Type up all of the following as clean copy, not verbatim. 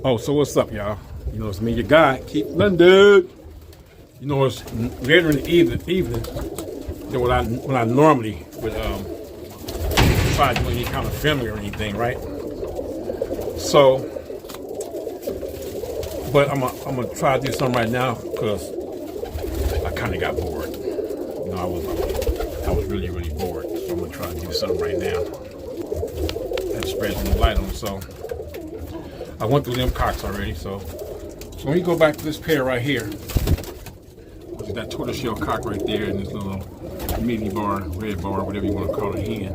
Oh, so what's up, y'all? You know, it's me, your guy, Keith London. You know, it's later in the evening than when I normally would try to do any kind of filming or anything, right? So, but I'm gonna try to do something right now because I kind of got bored. You know, I was really bored. So I'm gonna try to do something right now and spread some light on it. So I went through them cocks already. So when you go back to this pair right here, which is that tortoiseshell cock right there, and this little meaty bar, red bar, whatever you want to call it, hen.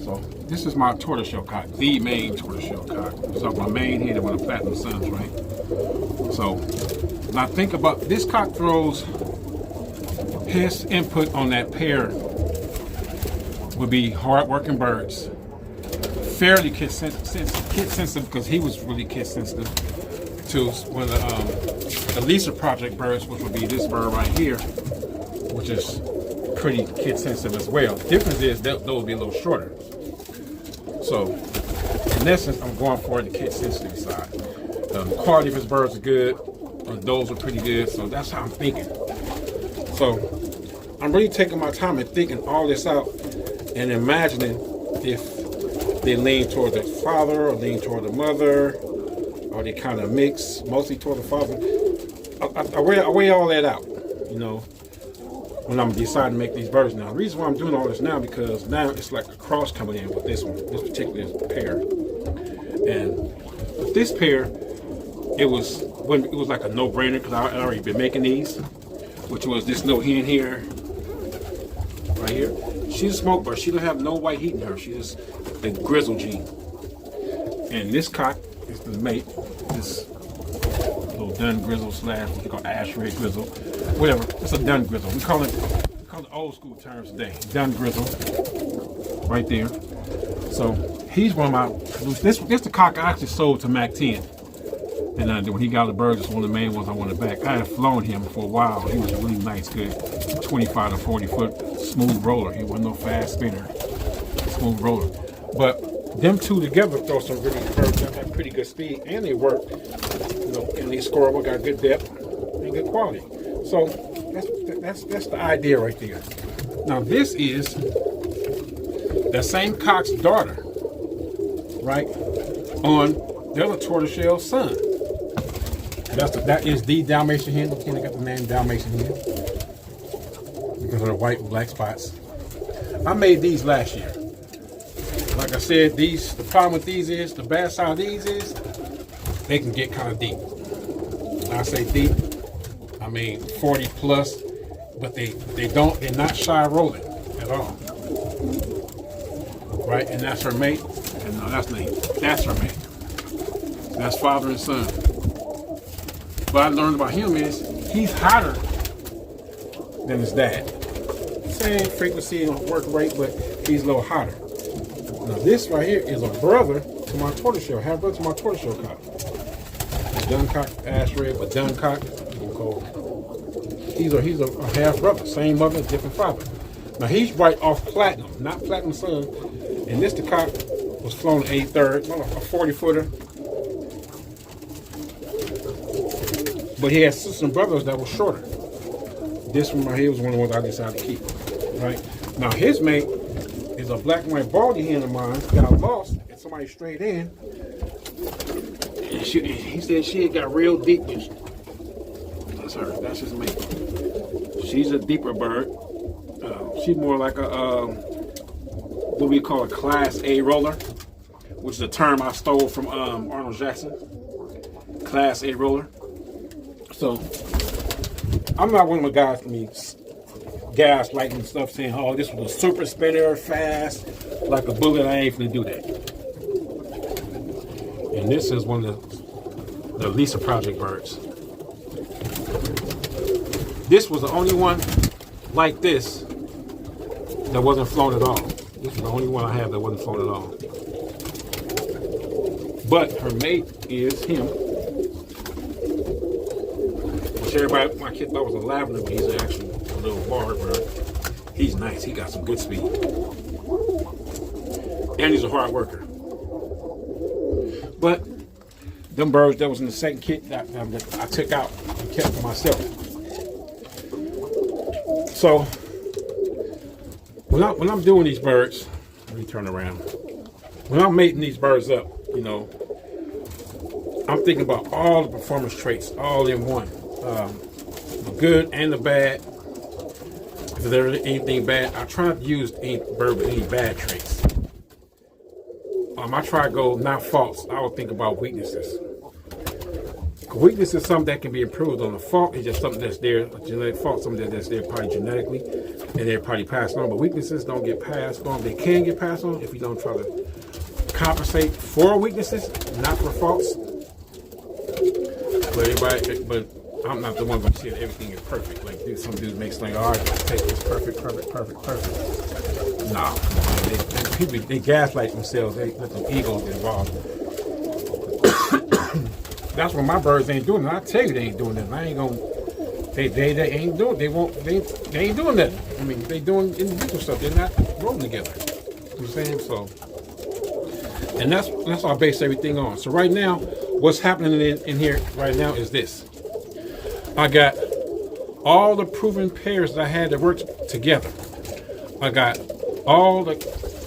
So this is my tortoiseshell cock, the main tortoiseshell cock. It's off my main hen and one of the Platinum Suns, right? So now think about this cock throws. His input on that pair would be hard-working birds, fairly kid sensitive because he was really kid sensitive to one of the Lisa Project birds, which would be this bird right here, which is pretty kid sensitive as well. The difference is that those would be a little shorter. So in essence, I'm going for the kid sensitive side. The quality of his birds are good. Those are pretty good. So that's how I'm thinking. So I'm really taking my time and thinking all this out and imagining if they lean toward the father or lean toward the mother, or they kind of mix, mostly toward the father. I weigh all that out, you know, when I'm deciding to make these birds now. The reason why I'm doing all this now, because now it's like a cross coming in with this one, this particular pair. And with this pair, it was like a no-brainer because I already been making these, which was this little hen here, right here. She's a smoke bird. She don't have no white heat in her. She's the grizzle gene. And this cock is the mate. This little dun grizzle slash what you call ash red grizzle, whatever. It's a dun grizzle. We call it old school terms today. Dun grizzle, right there. So he's one of my. This the cock I actually sold to Mac 10. And when he got the birds, it's one of the main ones I wanted back. I had flown him for a while. He was a really nice, good 25 to 40 foot smooth roller. He wasn't no fast spinner, smooth roller. But them two together throw some really birds that have pretty good speed, and they work. You know, and they scoreable, got good depth and good quality. So that's the idea right there. Now this is the same cock's daughter, right? On the other tortoiseshell son. That is the Dalmatian hen. I got the name Dalmatian hen because of the white and black spots. I made these last year. Like I said, the problem with these is, the bad side of these is, they can get kind of deep. I say deep, I mean 40 plus, but they're not shy rolling at all. Right, and that's her mate. And no, that's her mate. That's father and son. What I learned about him is he's hotter than his dad. Same frequency and work rate, but he's a little hotter. Now this right here is a brother to my tortoiseshell, half brother to my tortoiseshell cock. Dun cock, ash red, but dun cock. He's a half brother, same mother, different father. Now he's right off Platinum, not Platinum Sun. And this the cock was flown 8/3, a 40 footer. But he had sisters and brothers that were shorter. This one right here was one of the ones I decided to keep. Right? Now his mate is a black and white baldy hen of mine, got lost, and somebody strayed in. And he said she had got real deep. That's her, that's his mate. She's a deeper bird. She's more like a, what we call a Class A roller, which is a term I stole from Arnold Jackson. Class A roller. So, I'm not one of the guys to be gaslighting stuff saying, oh, this was a super spinner, fast, like a bullet. I ain't gonna do that. And this is one of the Lisa Project birds. This was the only one like this that wasn't flown at all. This is the only one I have that wasn't flown at all. But her mate is him. Everybody, my kid thought was a lavender, but he's actually a little bar bird. He's nice. He got some good speed. And he's a hard worker. But them birds that was in the second kit that I took out and kept for myself. So when I'm doing these birds, let me turn around. When I'm mating these birds up, you know, I'm thinking about all the performance traits all in one, the good and the bad. If there's anything bad, I try not to use any bird with any bad traits. I try to go not faults. I would think about weaknesses. Weakness is something that can be improved on. A fault is just something that's there, a genetic fault, something that's there probably genetically, and they're probably passed on. But weaknesses don't get passed on. They can get passed on if you don't try to compensate for weaknesses, not for faults. But I'm not the one going to say that everything is perfect. Like some dudes make like, all right, let's take this perfect. Nah, people they gaslight themselves. They let them egos involved. That's what my birds ain't doing. I tell you, they ain't doing that. I ain't gonna. They ain't doing. They won't. They ain't doing that. I mean, they doing individual stuff. They're not rolling together. You know what I'm saying? So, and that's what I base everything on. So right now, what's happening in here right now is this. I got all the proven pairs that I had that worked together. I got all the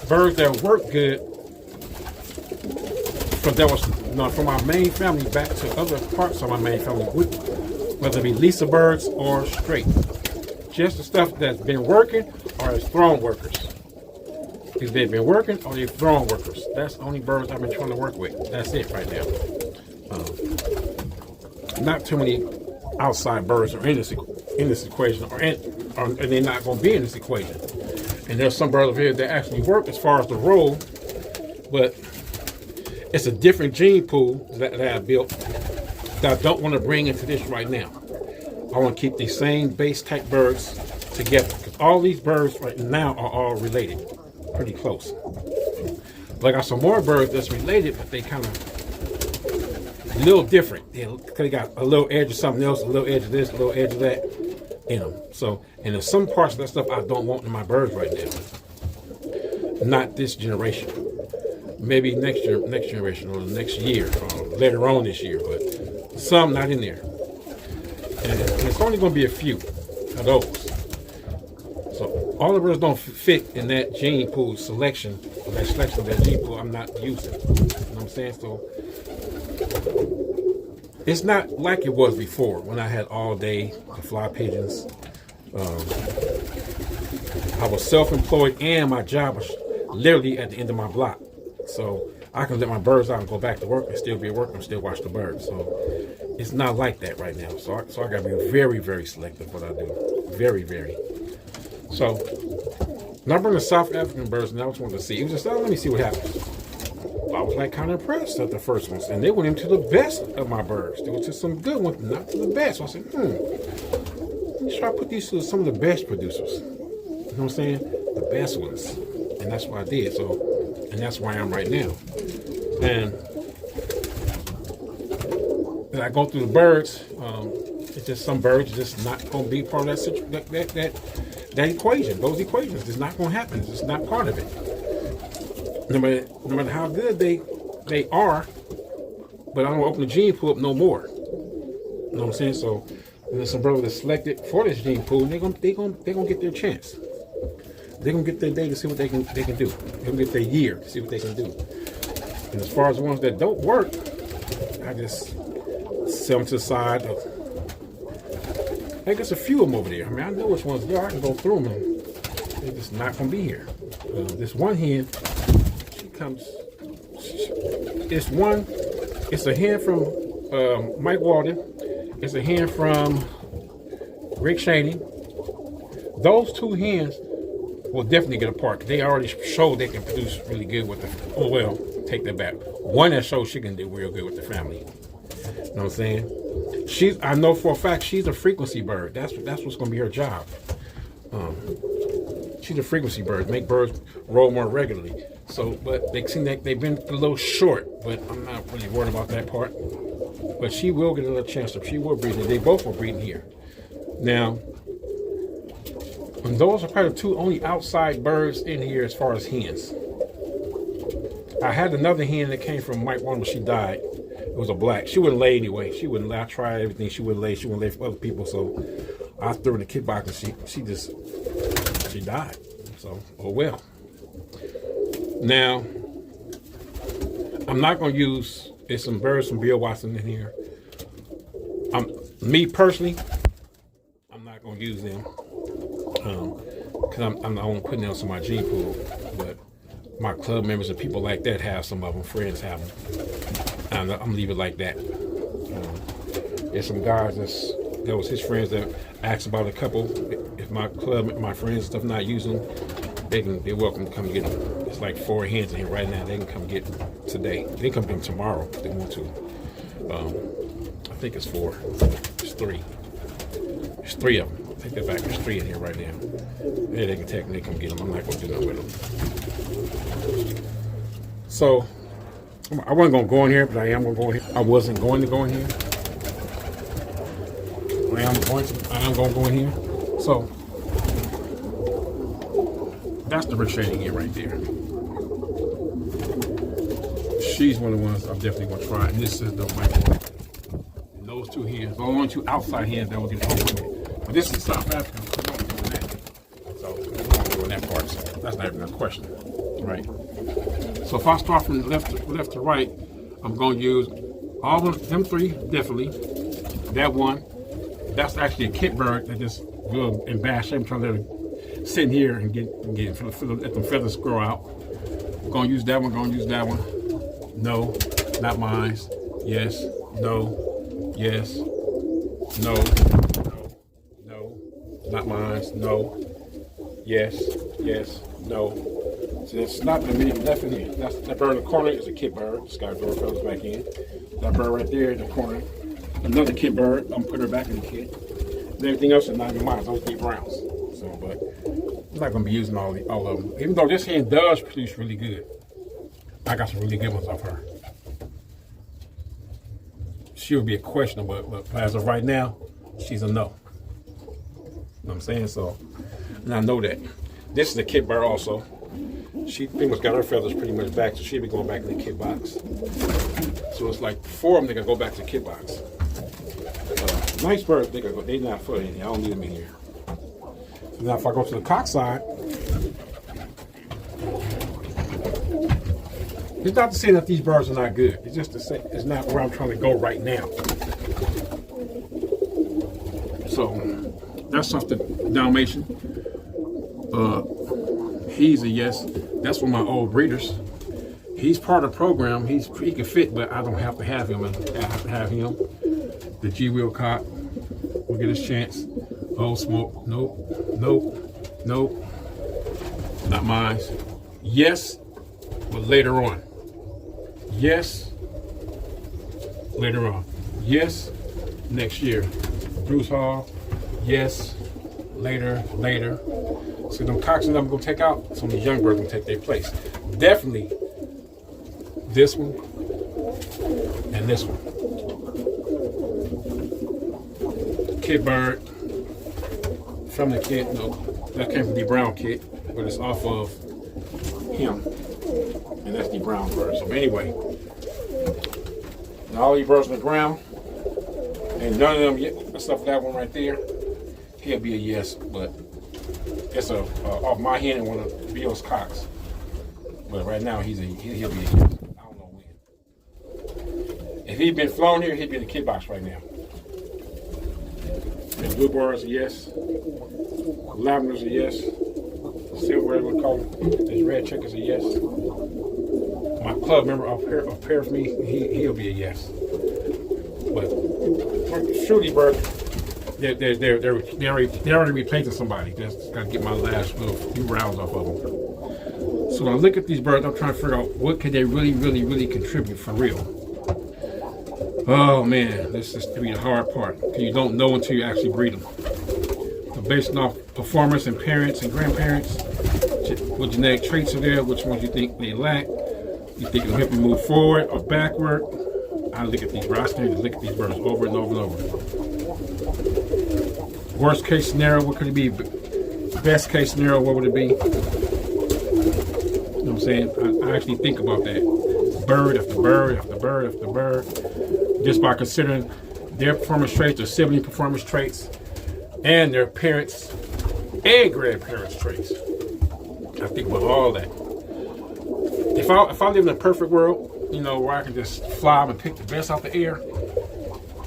birds that work good from my main family back to other parts of my main family, whether it be Lisa birds or straight. Just the stuff that's been working or is thrown workers. If they've been working or they've thrown workers. That's the only birds I've been trying to work with. That's it right now. Not too many outside birds are in this equation, and they're not going to be in this equation. And there's some birds over here that actually work as far as the role, but it's a different gene pool that I built that I don't want to bring into this right now. I want to keep these same base type birds together because all these birds right now are all related, pretty close. But I got some more birds that's related, but they kind of a little different. They got a little edge of something else, a little edge of this, a little edge of that in them. So, and there's some parts of that stuff I don't want in my birds right now. Not this generation. Maybe next generation or the next year or later on this year, but some not in there. And it's only going to be a few of those. So all the birds don't fit in that gene pool selection, or that selection of that gene pool I'm not using. You know what I'm saying? So it's not like it was before when I had all day the fly pigeons. I was self-employed and my job was literally at the end of my block. So I can let my birds out and go back to work and still be at work and still watch the birds. So it's not like that right now. So I got to be very, very selective what I do. Very, very. So now I bring the South African birds and I just wanted to see. It was just, let me see what happens. I was like kind of impressed at the first ones. And they went into the best of my birds. They went to some good ones, not to the best. So I said, let me try to put these to some of the best producers. You know what I'm saying? The best ones. And that's what I did. So. And that's where I am right now. And as I go through the birds, it's just some birds just not going to be part of that equation. Those equations is not going to happen. It's just not part of it. No matter how good they are, but I don't open the gene pool up no more. You know what I'm saying? So there's some birds that's selected for this gene pool, and they're gonna get their chance. They're gonna get their day to see what they can do. They're gonna get their year to see what they can do. And as far as the ones that don't work, I just set them to the side. I guess a few of them over there. I mean, I know which ones there. I can go through them, and they're just not gonna be here. This one hen, she comes. It's a hen from Mike Walden. It's a hen from Rick Shaney. Those two hens will definitely get apart. They already showed they can produce really good with take that back. One that shows she can do real good with the family. You know what I'm saying? I know for a fact she's a frequency bird. That's what's going to be her job. She's a frequency bird. Make birds roll more regularly. So, but they seem like they've been a little short. But I'm not really worried about that part. But she will get another chance. She will breed. They both were breeding here. Now. And those are probably the two only outside birds in here as far as hens. I had another hen that came from Mike Warner. She died. It was a black. She wouldn't lay anyway. She wouldn't lay. I tried everything. She wouldn't lay. She wouldn't lay for other people. So I threw her in the kit box and she died. So, oh well. Now, I'm not going to use, there's some birds from Bill Watson in here. Me personally, I'm not going to use them. Because I'm not putting them in my gene pool. But my club members and people like that have some of them. Friends have them. I'm going to leave it like that. There's some guys that was his friends that asked about a couple. If my club, my friends and stuff not using them, they're welcome to come get them. It's like 4 hens in here right now. They can come get them today. They can come get them tomorrow if they want to. I think it's 4. It's 3. There's 3 of them. Take that back. There's 3 in here right now. Yeah, they can take them. They come get them. I'm not going to do nothing with them. So I wasn't going to go in here, but I am going to go in here. I wasn't going to go in here. I am going to go in here. So that's the rotating hen right there. She's one of the ones I'm definitely going to try. And this is the white one. And those 2 hens, the only 2 outside hens that will get home with me. But this is South Africa. So I'm not doing that part. So that's not even a question, right? So if I start from left to right, I'm going to use all of them 3 definitely. That one, that's actually a kit bird that just real in bad shape. I'm trying to let it sit here and let them feathers grow out. I'm going to use that one. Going to use that one. No, not mine. Yes, no, yes, no, no, not mine. No, yes, yes, no. So it's not the many left in here. That bird in the corner is a kit bird. It's got bird feathers back in. That bird right there in the corner, another kit bird. I'm putting her back in the kit. And everything else is not even mine. Those 3 browns. So, but I'm not going to be using all of them. Even though this hen does produce really good. I got some really good ones off her. She would be a question, but as of right now, she's a no. You know what I'm saying? So, and I know that. This is a kit bird also. She pretty much got her feathers pretty much back, so she'll be going back in the kit box. So it's like 4 of them that can go back to the kit box. Nice birds, they not for anything. I don't need them in here. So now if I go to the cock side, it's not to say that these birds are not good. It's just to say it's not where I'm trying to go right now. So that's something Dalmatian. He's a yes. That's one of my old breeders. He's part of the program. He can fit, but I don't have to have him. I have to have him. The G Wheel cock will get his chance. Old Smoke. Nope. Nope. Nope. Not mine. Yes, but later on. Yes, later on. Yes, next year. Bruce Hall. Yes, later. So them cocks and I'm gonna take out. Some of these young birds gonna take their place. Definitely this one and this one. Kit bird from the kit. No, that came from the brown kit, but it's off of him. And that's the brown bird. So anyway, now all these birds on the ground, and none of them yet, except for that one right there, he'll be a yes, but it's off my hand and one of Bill's cocks. But right now he'll be a yes. I don't know when. If he'd been flown here, he'd be in the kit box right now. And blue birds a yes. Lavenders a yes. Silver, we call it. This red checkers a yes. My club member up here with me, he'll be a yes. But shooty bird, they're already replacing somebody. Just got to get my last few rounds off of them. So when I look at these birds, I'm trying to figure out what can they really contribute for real. Oh man, this is to be the hard part. You don't know until you actually breed them. So based off performance and parents and grandparents, what genetic traits are there, which ones you think they lack, you think it'll help you move forward or backward. I look at these birds. I look at these birds over and over and over. Worst case scenario, what could it be? Best case scenario, what would it be? know what I'm saying? I actually think about that. Bird after bird after bird after bird. Just by considering their performance traits, their sibling performance traits, and their parents' and grandparents' traits. I think about all that. If I lived in a perfect world, you know, where I can just fly and pick the best out the air,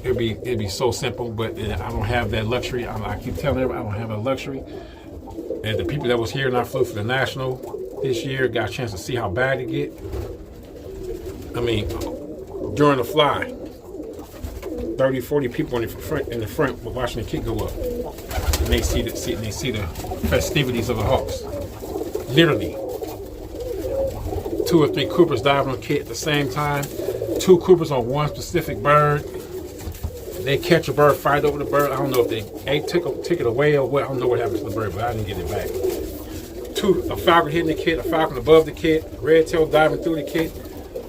it'd be so simple. But I don't have that luxury. I keep telling everybody I don't have that luxury. And the people that was here and I flew for the National this year got a chance to see how bad it get. I mean, during the fly, 30, 40 people in the front were watching the kit go up. And they see the festivities of the Hawks. Literally. 2 or 3 Coopers diving on the kit at the same time. 2 Coopers on one specific bird. They catch a bird, fight over the bird. I don't know if they took it away or what. I don't know what happened to the bird, but I didn't get it back. A falcon hitting the kit, a falcon above the kit, red tail diving through the kit.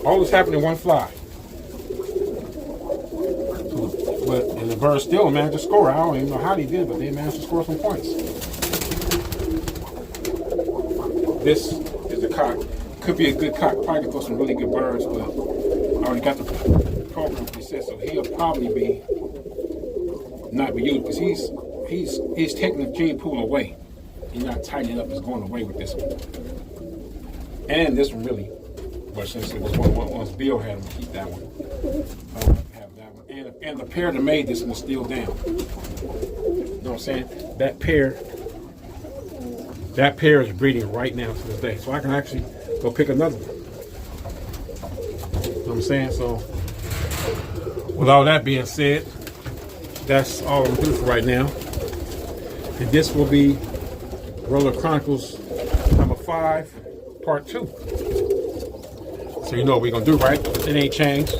All this happened in one fly. And the bird still managed to score. I don't even know how they did, but they managed to score some points. This is the cock. Could be a good cock. Probably could throw some really good birds, but I already got the program preset, so he'll probably not be used because he's taking the gene pool away. He's not tightening up. He's going away with this one. And this one really, but since it was once Bill had him, keep that one. I don't have that one. And the pair that made this one is still down. You know what I'm saying? That pair is breeding right now to this day. So I can actually go pick another one. You know what I'm saying? So with all that being said, that's all I'm doing for right now. And this will be Roller Chronicles number 5, part 2. So you know what we're gonna do, right? It ain't changed.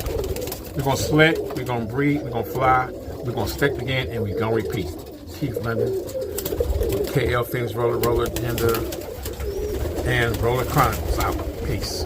We're gonna select, we're gonna breed, we're gonna fly, we're gonna select again, and we're gonna repeat. Keith London, KL Things Roller, Tender, and Roller Chronicles out. Peace.